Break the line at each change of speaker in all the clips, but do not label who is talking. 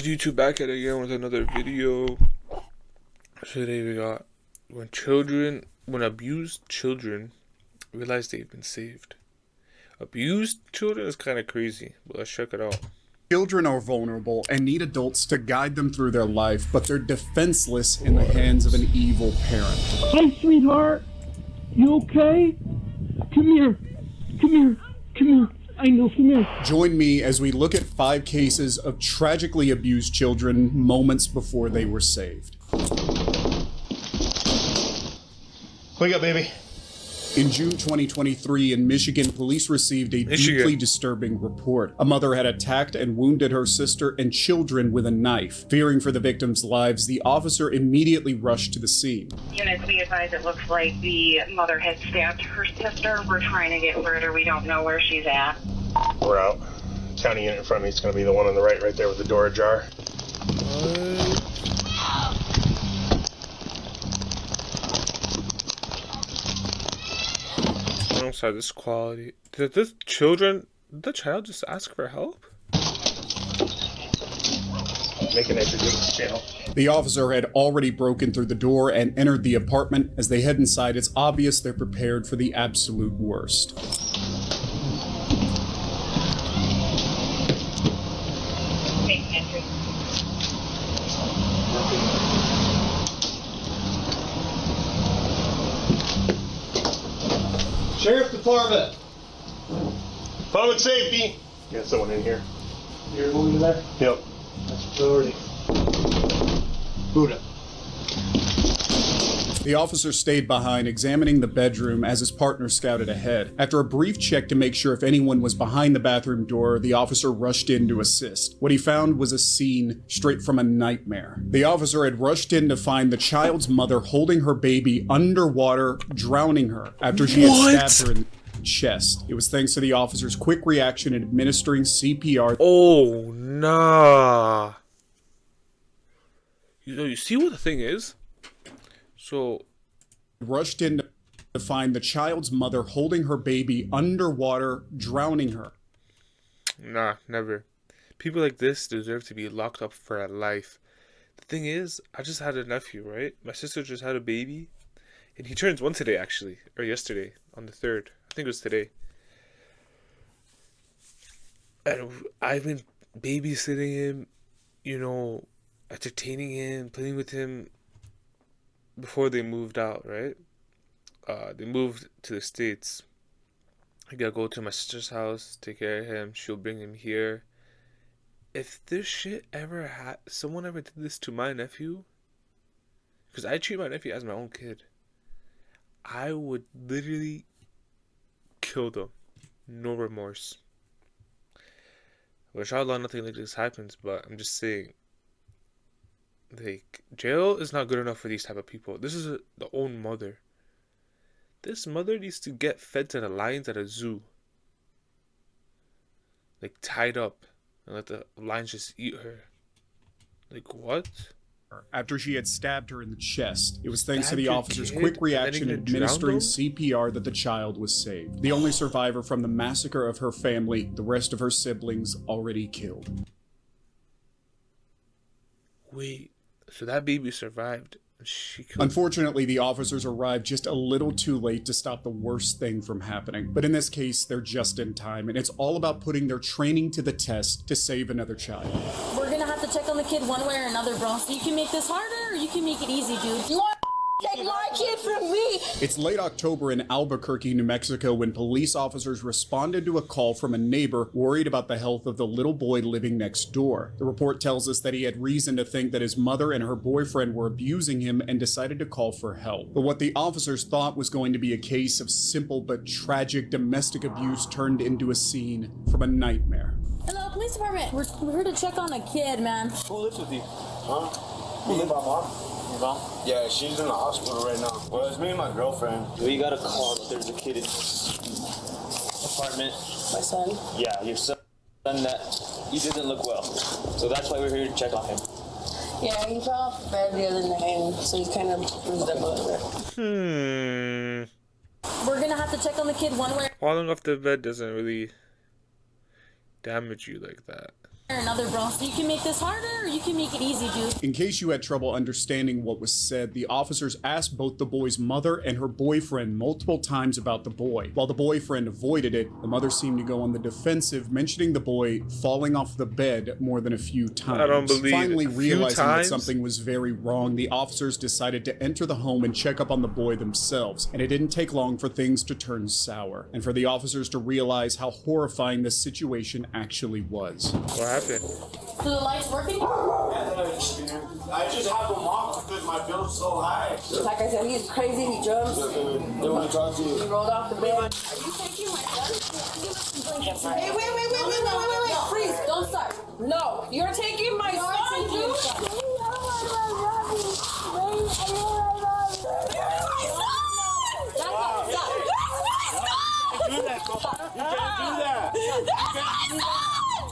YouTube back at it again with another video. Today we got when abused children realize they've been saved. Abused children is kind of crazy, but let's check it out.
Children are vulnerable and need adults to guide them through their life, but they're defenseless in the hands of an evil parent.
Hey, sweetheart. You okay? Come here. Come here. Come here. I know, come here.
Join me as we look at 5 cases of tragically abused children moments before they were saved.
Wake up, baby.
In June 2023 in Michigan, police received a deeply disturbing report. A mother had attacked and wounded her sister and children with a knife. Fearing for the victims' lives, the officer immediately rushed to the scene.
Units, be advised, it looks like the mother had stabbed her sister. We're trying to get rid of her. We don't know where she's at.
We're out. County unit in front of me is going to be the one on the right there with the door ajar.
Alongside this quality, did the child just ask for help?
Make an exit to the channel.
The officer had already broken through the door and entered the apartment. As they head inside, it's obvious they're prepared for the absolute worst.
Make entry.
Sheriff Department. Public safety. Got someone in here.
You're moving there?
Yep.
That's priority. Buddha.
The officer stayed behind, examining the bedroom as his partner scouted ahead. After a brief check to make sure if anyone was behind the bathroom door, the officer rushed in to assist. What he found was a scene straight from a nightmare. The officer had rushed in to find the child's mother holding her baby underwater, drowning her after she had stabbed her in the chest. It was thanks to the officer's quick reaction in administering CPR.
Oh, nah. You see what the thing is? So,
Rushed in to find the child's mother holding her baby underwater, drowning her.
nah, never. People like this deserve to be locked up for life. The thing is, I just had a nephew, right? My sister just had a baby, and he turns 1 today, actually, or yesterday, on the 3rd. I think it was today. And I've been babysitting him, entertaining him, playing with him before they moved out, right? They moved to the States. I gotta go to my sister's house, take care of him. She'll bring him here. If this shit someone ever did this to my nephew, because I treat my nephew as my own kid, I would literally kill them. No remorse. Wish Allah nothing like this happens, but I'm just saying, like, jail is not good enough for these type of people. This is the own mother. This mother needs to get fed to the lions at a zoo. Like, tied up. And let the lions just eat her. Like, what?
After she had stabbed her in the chest. It was thanks to
Stabbed
the
your
officer's
kid
quick
and
reaction
then
in
you
administering
drowned
CPR that the child was saved. The only survivor from the massacre of her family, the rest of her siblings already killed.
Wait, so that baby survived. And she killed
Unfortunately, the officers arrived just a little too late to stop the worst thing from happening. But in this case, they're just in time, and it's all about putting their training to the test to save another child.
We're gonna have to check on the kid one way or another, bro. So you can make this harder or you can make it easy, dude. You want take my kid from me?
It's late October in Albuquerque, New Mexico, when police officers responded to a call from a neighbor worried about the health of the little boy living next door. The report tells us that he had reason to think that his mother and her boyfriend were abusing him and decided to call for help. But what the officers thought was going to be a case of simple but tragic domestic abuse turned into a scene from a nightmare.
Hello, police department. We're here to check on a kid, man.
Who lives with you? Huh? Who lives with my mom? Your mom? Yeah, she's in the hospital right now. Well, it's me and my girlfriend. We got a call that there's a kid in apartment.
My son.
Yeah, your son that he doesn't look well. So that's why we're here to check on him.
Yeah, he fell off the bed the other night, so he's kind of bruised up a little bit. We're gonna have to check on the kid one way.
Falling off the bed doesn't really damage you like that.
Another bro. So you can make this harder or you can make it easy, dude.
In case you had trouble understanding what was said, the officers asked both the boy's mother and her boyfriend multiple times about the boy. While the boyfriend avoided it, the mother seemed to go on the defensive, mentioning the boy falling off the bed more than a few times.
I don't believe it.
Finally
A few
realizing that
times?
something was very wrong, the officers decided to enter the home and check up on the boy themselves, and it didn't take long for things to turn sour, and for the officers to realize how horrifying the situation actually was.
What happened?
So the light's working?
I just have them off because my bill's so high.
Like I said, he's crazy. He jumps.
They want to talk to
He
you.
rolled off the bed.
Are you taking my son?
Hey, wait. Freeze. Don't start. No. You're taking my son, dude.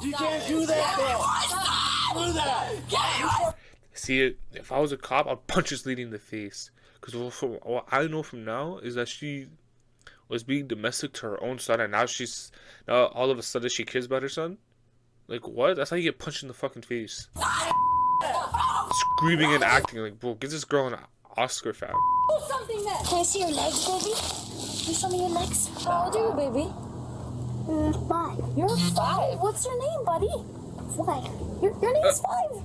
You can't do that, bro. Do that.
See, if I was a cop, I'd punch this lady in the face. Because from what I know from now is that she was being domestic to her own son, and now all of a sudden she cares about her son. Like, what? That's how you get punched in the fucking face. Screaming and acting like, bro, give this girl an Oscar, fam.
Do something then. Can I see your legs, baby? Can you show me your legs? How old are you, baby?
5.
You're 5. What's your name, buddy?
5.
Your name's 5.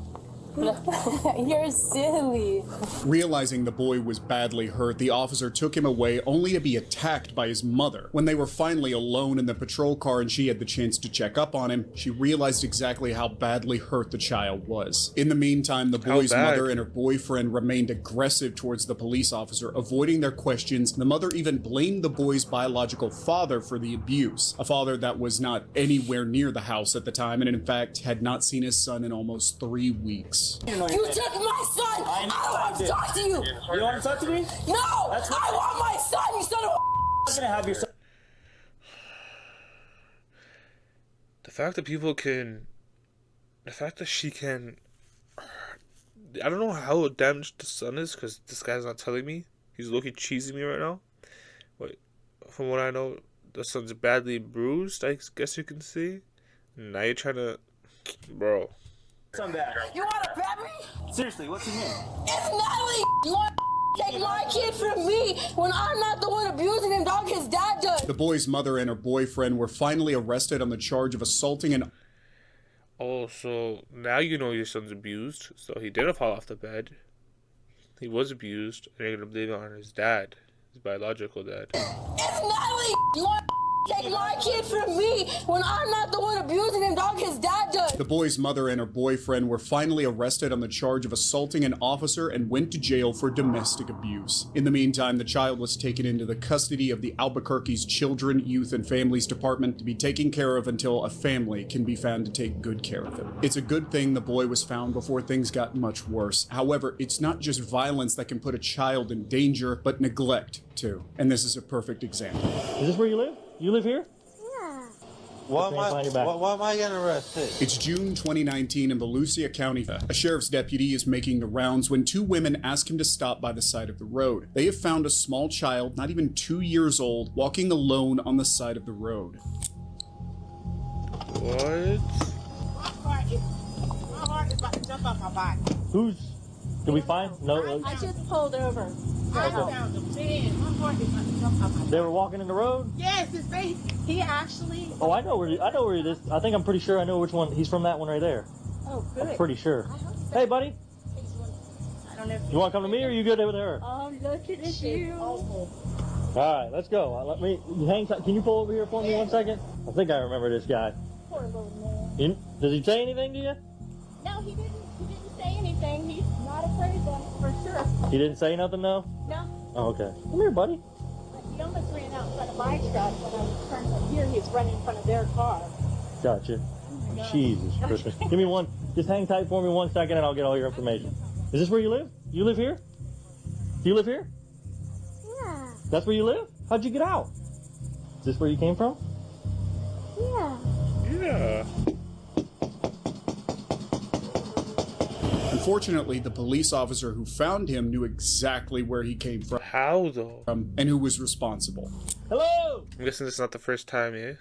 You're silly.
Realizing the boy was badly hurt, the officer took him away only to be attacked by his mother. When they were finally alone in the patrol car and she had the chance to check up on him, she realized exactly how badly hurt the child was. In the meantime, the boy's mother and her boyfriend remained aggressive towards the police officer, avoiding their questions. The mother even blamed the boy's biological father for the abuse, a father that was not anywhere near the house at the time and in fact had not seen his son in almost 3 weeks.
You took my son! I don't want to talk to you!
You want to talk to me?
No! I want my son, you son of a...
I'm gonna have your son.
The fact that she can, I don't know how damaged the son is, because this guy's not telling me. He's looking cheesy me right now. But from what I know, the son's badly bruised, I guess you can see. Now you're trying to, bro.
Son back.
You want to bet me?
Seriously, what's his name?
It's Natalie! You want to take my kid from me when I'm not the one abusing him, dog? His dad does.
The boy's mother and her boyfriend were finally arrested on the charge of assaulting an...
Oh, so now you know your son's abused. So he didn't fall off the bed. He was abused, and you're gonna blame it on his dad, his biological dad.
It's Natalie! You want to take my kid from me when I'm not the one abusing him, dog? His dad does.
The boy's mother and her boyfriend were finally arrested on the charge of assaulting an officer and went to jail for domestic abuse. In the meantime, the child was taken into the custody of the Albuquerque's Children, Youth, and Families Department to be taken care of until a family can be found to take good care of him. It's a good thing the boy was found before things got much worse. However, it's not just violence that can put a child in danger, but neglect, too. And this is a perfect example.
Is this where you live? You live here?
Yeah.
Why am I getting arrested?
It's June 2019 in Volusia County. A sheriff's deputy is making the rounds when 2 women ask him to stop by the side of the road. They have found a small child, not even 2 years old, walking alone on the side of the road.
What?
My heart is about to jump off my body.
Who's? Did we find? No.
I just pulled over.
I found him. Man, my heart is about to jump off my body.
They were walking in the road.
Yes, his face. He actually.
Oh, I know where it is. I think I'm pretty sure I know which one. He's from that one right there.
Oh, good.
I'm pretty sure.
I hope so.
Hey, buddy.
I don't know if
You want to come to me, or are you good with her?
look at you.
All right, let's go. Let me hang tight. Can you pull over here for me 1 second? I think I remember this guy.
Poor little man.
Does he say anything to you?
No, he didn't say anything. He's not afraid though, for sure.
He didn't say nothing, though?
No.
Oh, okay. Come here, buddy.
He almost ran out in front of my truck when I was turning up here. He's running in front of their car.
Gotcha.
Oh my God.
Jesus Christmas. Give me one. Just hang tight for me 1 second, and I'll get all your information. Is this where you live? You live here? Do you live here?
Yeah.
That's where you live? How'd you get out? Is this where you came from?
Yeah.
Yeah.
Unfortunately, the police officer who found him knew exactly where he came from.
How though?
And who was responsible.
Hello!
I'm guessing this is not the first time, yeah?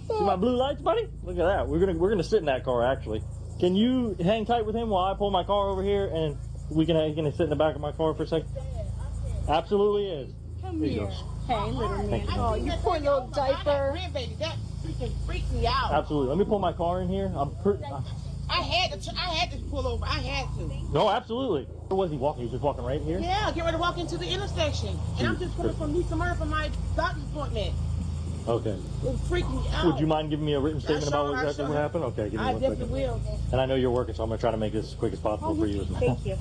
See my blue lights, buddy? Look at that. We're gonna sit in that car actually. Can you hang tight with him while I pull my car over here and he can sit in the back of my car for a second? Absolutely is.
Come
Here you
here.
go.
Hey, little man.
Thank you.
Oh, you poor little diaper.
Grandbaby, that freaking freaked me out.
Absolutely. Let me pull my car in here.
I had to pull over. I had to.
No, absolutely. Where was he walking? He was just walking right here?
Yeah, get ready to walk into the intersection. And I'm just coming from Lisa Murray for my doctor's appointment.
Okay.
It freaked me out.
Would you mind giving me a written statement about
sure,
exactly what happened? Okay, give me
I
one second.
definitely will.
And I know you're working, so I'm going to try to make this as quick as possible for you as well.
Thank you.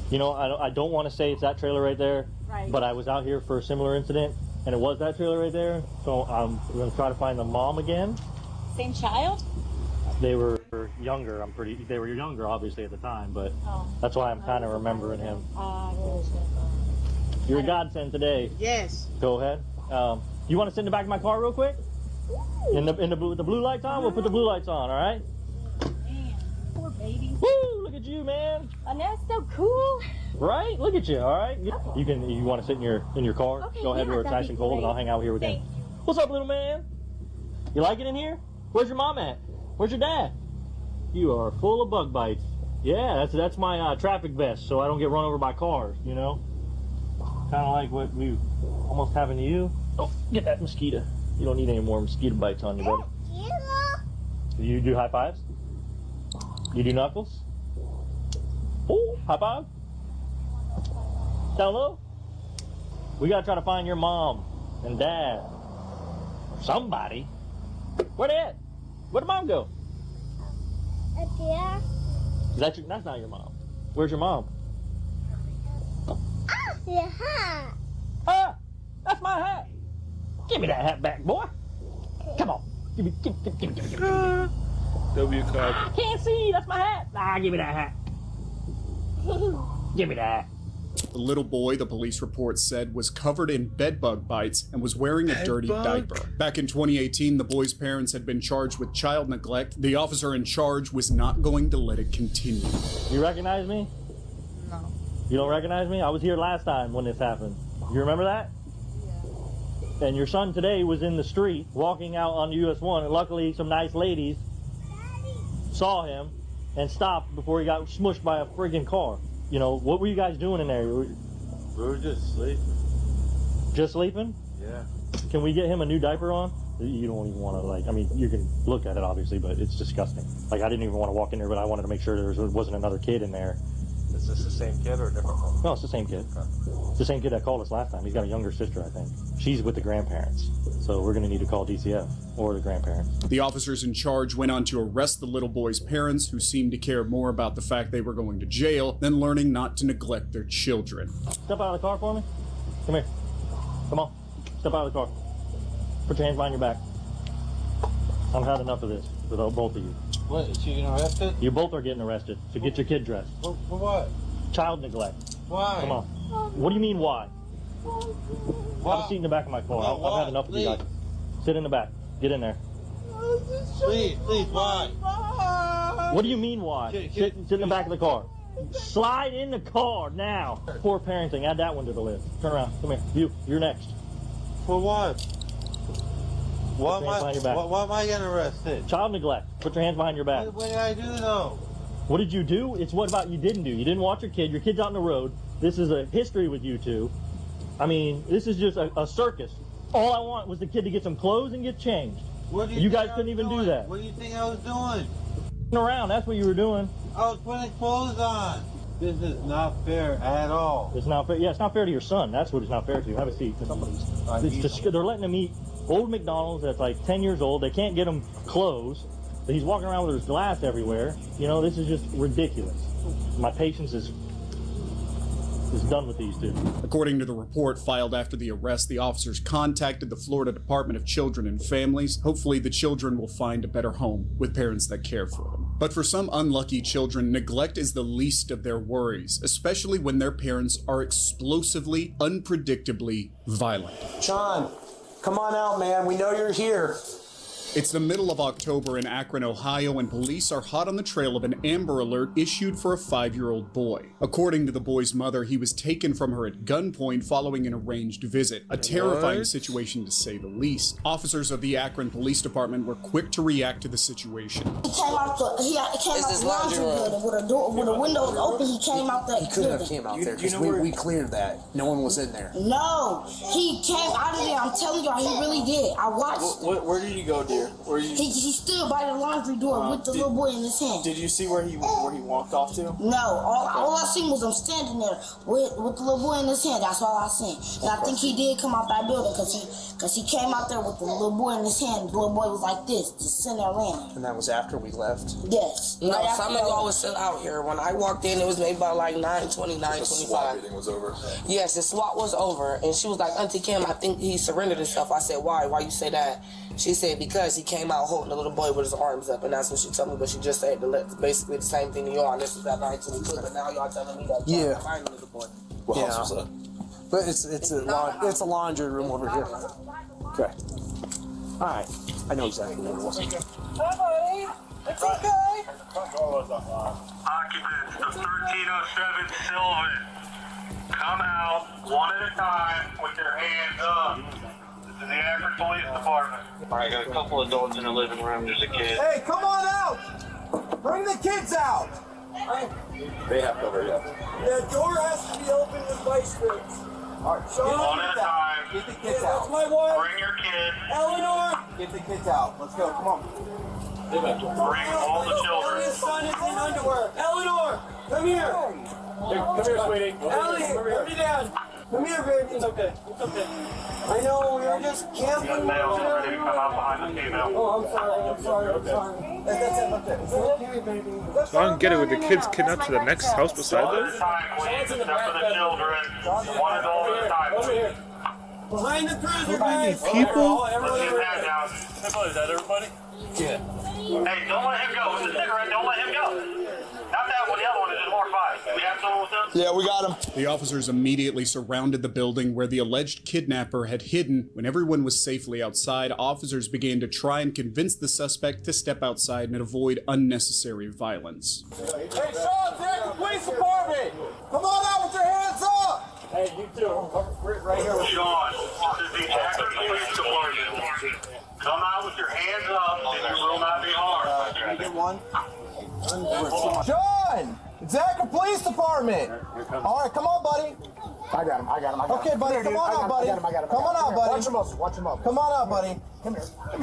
You know, I don't want to say it's that trailer right there,
Right.
but I was out here for a similar incident, and it was that trailer right there. So I'm going to try to find the mom again.
Same child?
They were younger. They were younger, obviously, at the time, but that's why I'm kind of remembering him. You're a godsend today.
Yes.
Go ahead. You want to sit in the back of my car real quick? In the blue lights on? We'll put the blue lights on, all right?
Man, poor baby.
Woo! Look at you, man.
And that's so cool.
Right? Look at you, all right? You want to sit in your car?
Okay,
Go ahead
yeah,
where it's
that'd
nice
be
and cold, and
great.
I'll hang out here with him.
Thank you.
What's up, little man? You like it in here? Where's your mom at? Where's your dad? You are full of bug bites. Yeah, that's my traffic vest, so I don't get run over by cars, you know? Kind of like what we almost happened to you. Oh, get that mosquito. You don't need any more mosquito bites on you, buddy. You do high fives? You do knuckles? Oh, high five? Down low? We gotta try to find your mom and dad. Or somebody. Where they at? Where'd mom go? That's not your mom. Where's your mom? Ah! That's my hat! Give me that hat back, boy! Come on! Give me.
W cop.
Can't see! That's my hat! Ah, give me that hat! Give me that!
The little boy, the police report said, was covered in bedbug bites and was wearing a dirty diaper. Back in 2018, the boy's parents had been charged with child neglect. The officer in charge was not going to let it continue.
You recognize me?
No.
You don't recognize me? I was here last time when this happened. You remember that? Yeah. And your son today was in the street walking out on US 1, and luckily some nice ladies saw him and stopped before he got smushed by a friggin' car. You know, what were you guys doing in there?
We were just sleeping.
Just sleeping?
Yeah.
Can we get him a new diaper on? You don't even want to, like, I mean, you can look at it, obviously, but it's disgusting. Like, I didn't even want to walk in there, but I wanted to make sure there wasn't another kid in there.
Is this the same kid or a different one?
No, it's the same kid. It's the same kid that called us last time. He's got a younger sister, I think. She's with the grandparents. So we're going to need to call DCF or the grandparents.
The officers in charge went on to arrest the little boy's parents, who seemed to care more about the fact they were going to jail than learning not to neglect their children.
Step out of the car for me. Come here. Come on. Step out of the car. Put your hands behind your back. I've had enough of this with both of you.
What, is she getting arrested?
You both are getting arrested, so get your kid dressed.
For what?
Child neglect.
Why?
Come on. What do you mean, why?
What?
Have a seat in the back of my car. I've had enough of you guys. Sit in the back. Get in there.
Please, why?
What do you mean, why? Sit in the back of the car. Slide in the car now. Poor parenting. Add that one to the list. Turn around. Come here. You're next.
For what? Why
Put your hands behind your back.
why am I getting arrested?
Child neglect. Put your hands behind your back.
What did I do though?
What did you do? It's what about you didn't do. You didn't watch your kid. Your kid's out on the road. This is a history with you two. I mean, this is just a circus. All I want was the kid to get some clothes and get changed.
What do
You guys couldn't even do that.
What do you think I was doing?
Around. That's what you were doing.
I was putting clothes on. This is not fair at all.
It's not fair. Yeah, it's not fair to your son. That's what it's not fair to. Have a seat. They're letting him eat old McDonald's that's like 10 years old. They can't get him clothes. He's walking around with his glass everywhere. You know, this is just ridiculous. My patience is done with these two.
According to the report filed after the arrest, the officers contacted the Florida Department of Children and Families. Hopefully, the children will find a better home with parents that care for them. But for some unlucky children, neglect is the least of their worries, especially when their parents are explosively, unpredictably violent.
Sean, come on out, man. We know you're here.
It's the middle of October in Akron, Ohio, and police are hot on the trail of an Amber Alert issued for a 5-year-old boy. According to the boy's mother, he was taken from her at gunpoint following an arranged visit. A terrifying situation to say the least. Officers of the Akron Police Department were quick to react to the situation.
He came out the laundry building with a window was open. He came out that.
He couldn't have came out there because we cleared that. No one was in there.
No, he came out of there. I'm telling y'all, he really did. I watched.
Where did you go, dear?
He stood by the laundry door with the little boy in his hand.
Did you see where he walked off to?
No, all I seen was him standing there with the little boy in his hand. That's all I seen. And I think he did come out that building because he came out there with the little boy in his hand. The little boy was like this, just sitting there laying.
And that was after we left?
Yes.
No, some of y'all was still out here. When I walked in, it was maybe about like 9:20, 9:25. The SWAT meeting was over? Yes, the SWAT was over. And she was like, Auntie Kim, I think he surrendered himself. I said, why? Why you say that? She said, because he came out holding the little boy with his arms up. And that's what she told me. But she just said basically the same thing to y'all. And this was at 9:22. But now y'all telling me that y'all find the little boy.
What house was that? But it's a laundry room over here. Okay. All right. I know exactly what it was.
Hi, buddy. It's okay.
Occupants of 1307 Sylvan, come out one at a time with their hands up. This is the Akron Police Department. All right, got a couple adults in the living room. There's a kid.
Hey, come on out! Bring the kids out!
They have cover, yeah.
The door has to be open with vice grips. All right, Sean,
one at a time.
Get the kids out. That's my wife.
Bring your kids.
Eleanor! Get the kids out. Let's go. Come on.
Bring all the children.
His son is in underwear. Eleanor, come here.
Come here, sweetie.
Ellie, put me down. Come here, baby. It's okay. It's okay. I know, we were just camping.
You got males ready to come out behind the female.
Oh, I'm sorry. That's it, okay.
So I don't get it. With the kids kidnapped to the next house beside
One
them?
at a time, please, except for the children. One adult at a time, please.
Behind the cruiser, guys.
People?
Let's get that down. Hey, buddy, is that everybody?
Yeah.
Hey, don't let him go. With the cigarette, don't let him go. Not that one, the other one is just more fight. Do we have someone with us?
Yeah, we got him.
The officers immediately surrounded the building where the alleged kidnapper had hidden. When everyone was safely outside, officers began to try and convince the suspect to step outside and avoid unnecessary violence.
Hey, Sean, they're at the police department. Come on out with your hands up.
Hey, you too. Right here with Sean. This is the Akron Police Department. Come out with your hands up and you will not be harmed.
Can we get one?
Sean, it's Akron Police Department. All right, come on, buddy.
I got him.
Okay, buddy, come on out, buddy. Come on out, buddy.
Watch him up. Watch him up.
Come on out, buddy. Come here. All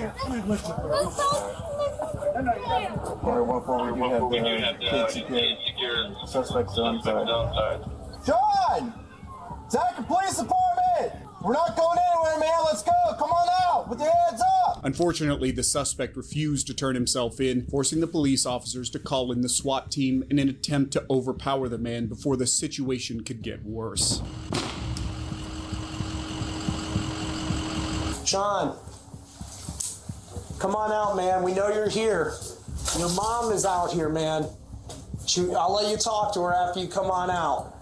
right, we do have the kids secure. Suspects are inside. Sean, it's Akron Police Department. We're not going anywhere, man. Let's go. Come on out with your hands up.
Unfortunately, the suspect refused to turn himself in, forcing the police officers to call in the SWAT team in an attempt to overpower the man before the situation could get worse.
Sean, come on out, man. We know you're here. Your mom is out here, man. I'll let you talk to her after you come on out.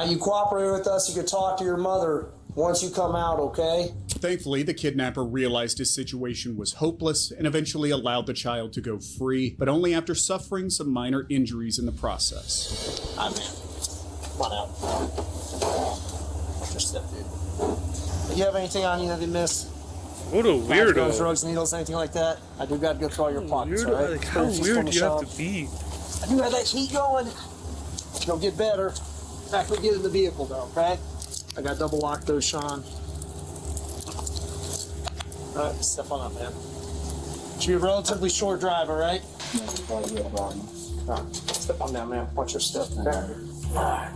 You cooperate with us, you can talk to your mother once you come out, okay?
Thankfully, the kidnapper realized his situation was hopeless and eventually allowed the child to go free, but only after suffering some minor injuries in the process.
Hi, man. Come on out. Watch your step, dude. Do you have anything on you that you miss?
What a weirdo.
Drugs, needles, anything like that? I do got to go through all your pockets,
Weirdo,
all right?
like, how weird do you have to be?
I do have that heat going. It'll get better after we get in the vehicle, though, okay? I got double locked those, Sean. All right, step on up, man. Should be a relatively short drive, all right? All right, step on down, man. Watch your step. Okay? All right.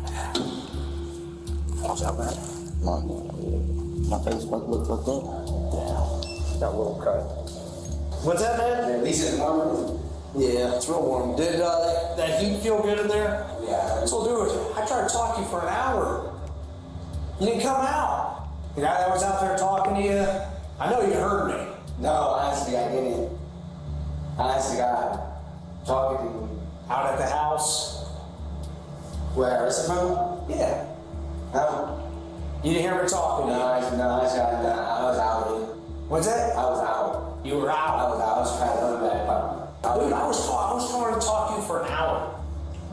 Watch out, man.
My face look good.
Yeah. Got a little cut. What's that, man?
At least it's warm.
Yeah, it's real warm. Did that heat feel good in there?
Yeah.
So, dude, I tried to talk to you for an hour. You didn't come out. The guy that was out there talking to you, I know you heard me.
No, honestly, I didn't. Honestly, God, talking to me.
Out at the house?
Where, arrested from?
Yeah.
No.
You didn't hear me talking to you?
No, I was out.
What's that?
I was out.
You were out.
I was trying to go back.
Dude, I was trying to talk to you for an hour.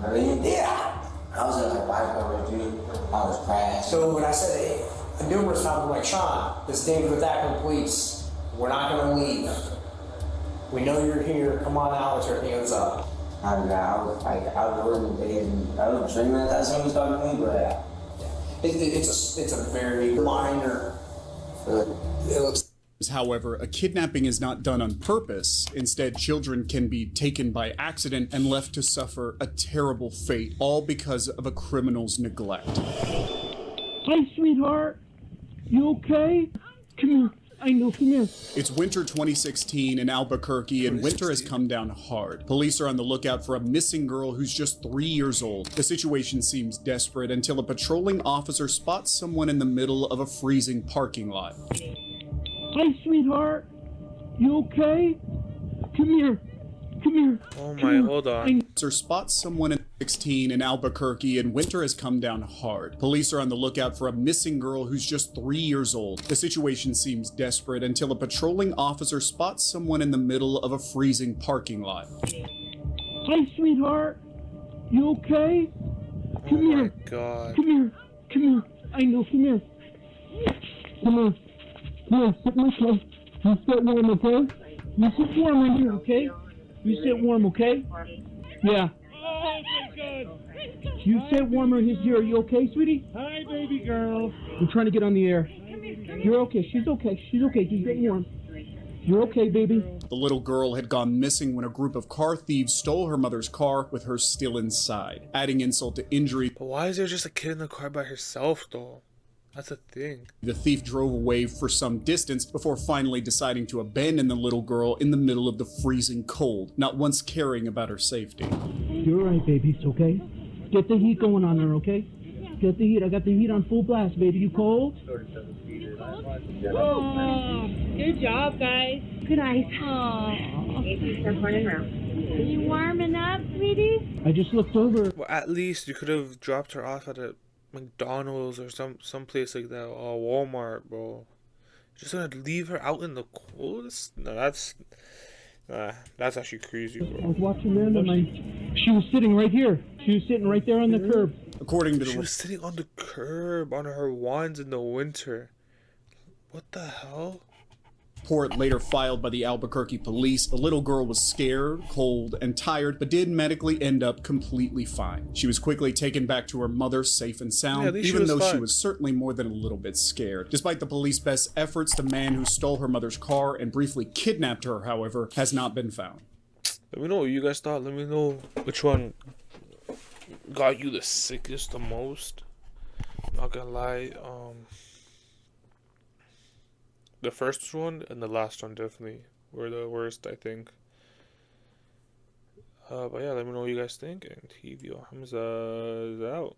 Really? Yeah. I was in like bipolar, dude. I was crashed.
So when I said it, numerous times, I'm like, Sean, this David with Akron Police. We're not gonna leave. We know you're here. Come on out with your hands up.
I was in the bed and I was dreaming that someone was talking to me, but
it's a very minor. It looks.
However, a kidnapping is not done on purpose. Instead, children can be taken by accident and left to suffer a terrible fate, all because of a criminal's neglect.
Hi, sweetheart. You okay? Come here. I know, come here.
It's winter 2016 in Albuquerque, and winter has come down hard. Police are on the lookout for a missing girl who's just 3 years old. The situation seems desperate until a patrolling officer spots someone in the middle of a freezing parking lot.
Hi, sweetheart. You okay? Come here. Come here.
Oh my, hold on.
Officer spots someone at 16 in Albuquerque, and winter has come down hard. Police are on the lookout for a missing girl who's just 3 years old. The situation seems desperate until a patrolling officer spots someone in the middle of a freezing parking lot.
Hi, sweetheart. You okay? Come here.
Oh my god.
Come here. Come here. I know, come here. Come here. Yeah, sit my close. You sit warm, okay? You sit warm right here, okay? You sit warm, okay? Yeah.
Oh my God.
You sit warm right here. Are you okay, sweetie?
Hi, baby girl.
I'm trying to get on the air. You're okay. She's okay. She's okay. She's getting warm. You're okay, baby.
The little girl had gone missing when a group of car thieves stole her mother's car with her still inside, adding insult to injury.
But why is there just a kid in the car by herself, though? That's a thing.
The thief drove away for some distance before finally deciding to abandon the little girl in the middle of the freezing cold, not once caring about her safety.
You're alright, baby. It's okay. Get the heat going on there, okay? Get the heat. I got the heat on full blast, baby. You cold?
Oh, good job, guys. Good night. Oh.
Are
you warming up, sweetie?
I just looked over.
Well, at least you could have dropped her off at a McDonald's or some place like that, or Walmart, bro. Just gonna leave her out in the cold? No, that's actually crazy,
I
bro.
was watching them and she was sitting right here. She was sitting right there on the curb.
According to
She was sitting on the curb on her wands in the winter. What the hell?
report later filed by the Albuquerque police, the little girl was scared, cold, and tired, but did medically end up completely fine. She was quickly taken back to her mother safe and sound, even though she was certainly more than a little bit scared. Despite the police's best efforts, the man who stole her mother's car and briefly kidnapped her, however, has not been found.
Let me know what you guys thought. Let me know which one got you the sickest the most. Not gonna lie, the first one and the last one definitely were the worst, I think. But yeah, let me know what you guys think, and TV Hamza is out.